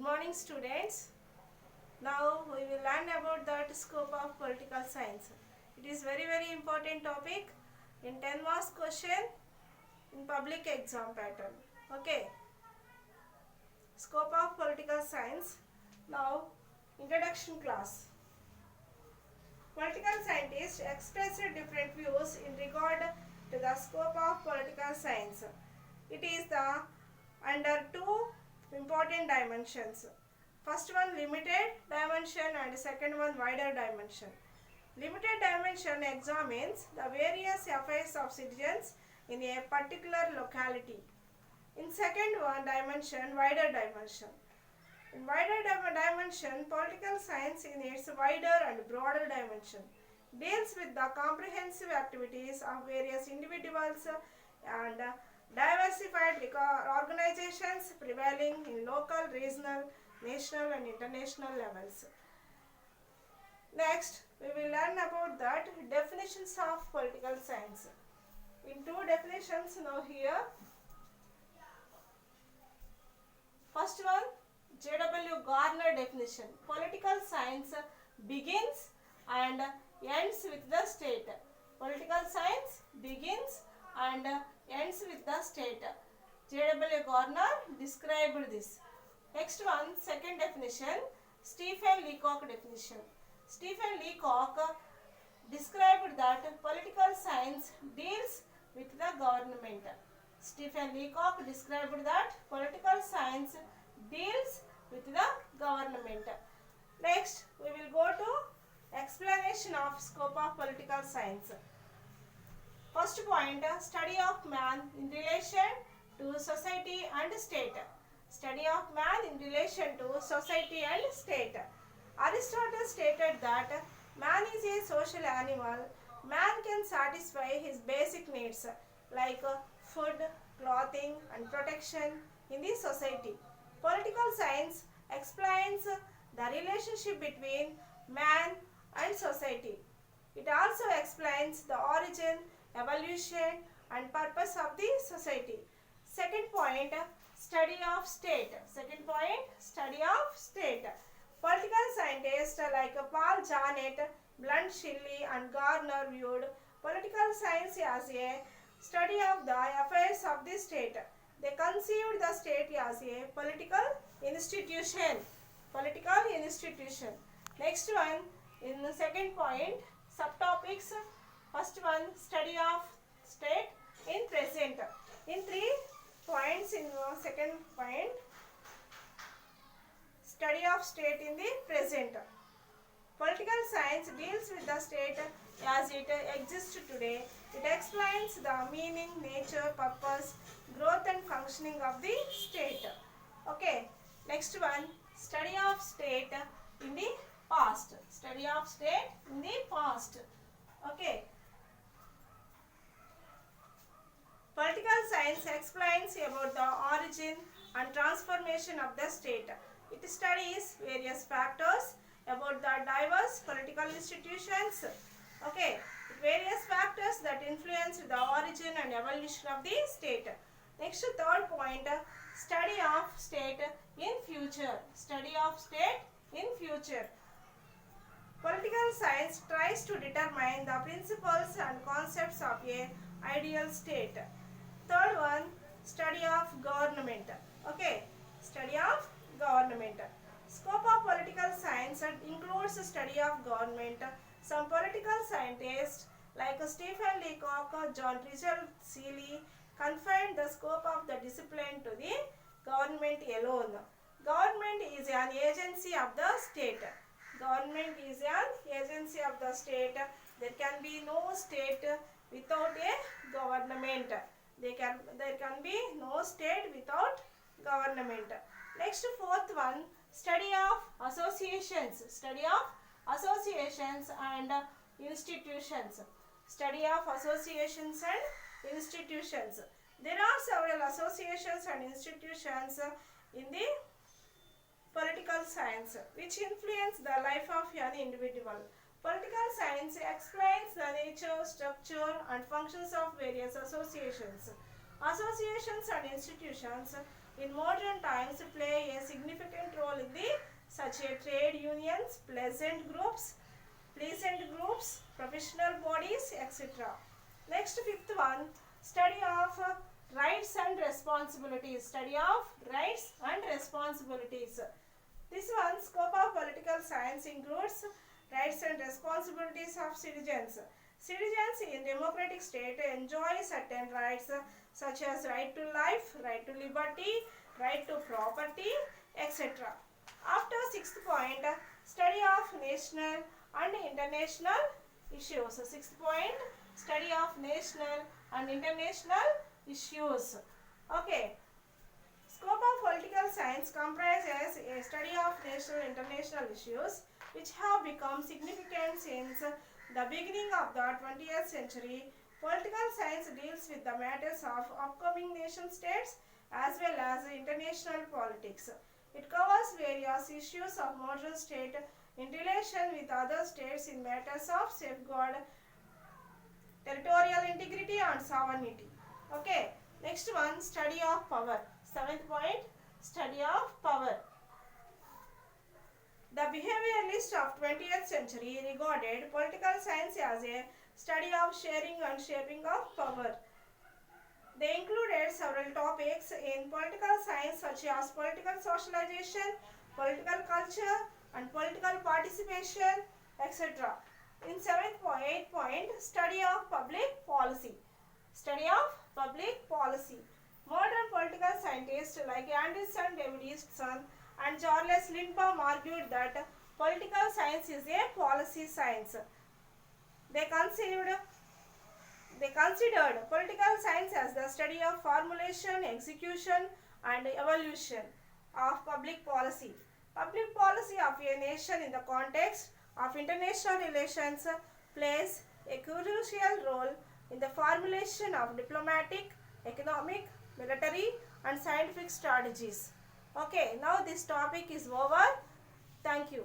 morning, students. Now we will learn about the scope of political science. It is very important topic in 10 marks question in public exam pattern. Okay. Scope of political science. Now introduction class. Political scientists express different views in regard to the scope of political science. It is the under two important dimensions. First one limited dimension and second one wider dimension. Limited dimension examines the various affairs of citizens in a particular locality. In second one dimension, wider dimension. In wider dimension, political science in its wider and broader dimension deals with the comprehensive activities of various individuals and diversified organizations prevailing in local, regional, national and international levels. Next, we will learn about that definitions of political science. In two definitions now here. First one, J.W. Garner definition. Political science begins and ends with the state. Political science begins and ends with the state. J.W. Garner described this. Next one, second definition, Stephen Leacock definition. Stephen Leacock described that political science deals with the government. Stephen Leacock described that political science deals with the government. Next, we will go to explanation of scope of political science. First point, study of man in relation to society and state. Study of man in relation to society and state. Aristotle stated that man is a social animal. Man can satisfy his basic needs like food, clothing and protection in the society. Political science explains the relationship between man and society. It also explains the origin, evolution and purpose of the society. Second point, study of state. Second point, study of state. Political scientists like Paul Janet, Blunt Shilley and Garner viewed political science as a study of the affairs of the state. They conceived the state as a political institution. Political institution. Next one, in the second point, subtopics. First one, study of state in present. In 3 points in the second point, study of state in the present. Political science deals with the state as it exists today. It explains the meaning, nature, purpose, growth and functioning of the state. Okay. Next one, study of state in the past. Study of state in the past. Okay. Political science explains about the origin and transformation of the state. It studies various factors about the diverse political institutions. Okay, various factors that influence the origin and evolution of the state. Next, third point, study of state in future. Study of state in future. Political science tries to determine the principles and concepts of a ideal state. Third one, study of government. Okay, study of government. Scope of political science includes study of government. Some political scientists like Stephen Leacock, John Rizal Seeley confined the scope of the discipline to the government alone. Government is an agency of the state. Government is an agency of the state. There can be no state without a government. There can be no state without government. Next, fourth one, study of associations. Study of associations and institutions. Study of associations and institutions. There are several associations and institutions in the political science which influence the life of an individual. Political science explains the nature, structure and functions of various associations. Associations and institutions in modern times play a significant role such as trade unions, pleasant groups, professional bodies, etc. Next, fifth one, study of rights and responsibilities. Study of rights and responsibilities. This one, scope of political science includes rights and responsibilities of citizens. Citizens in democratic state enjoy certain rights such as right to life, right to liberty, right to property, etc. After sixth point, study of national and international issues. Sixth point, study of national and international issues. Okay. Scope of political science comprises a study of national and international issues which have become significant since the beginning of the 20th century. Political science deals with the matters of upcoming nation states as well as international politics. It covers various issues of modern state in relation with other states in matters of safeguard territorial integrity and sovereignty. Okay, next one, study of power. Seventh point, study of power. The behavioralists of 20th century regarded political science as a study of sharing and shaping of power. They included several topics in political science such as political socialization, political culture, and political participation, etc. In 7.8 point, study of public policy. Study of public policy. Modern political scientists like Anderson, David Eastson, and Charles Lindbaum argued that political science is a policy science. They considered political science as the study of formulation, execution, and evolution of public policy. Public policy of a nation in the context of international relations plays a crucial role in the formulation of diplomatic, economic, military, and scientific strategies. Okay, now this topic is over. Thank you.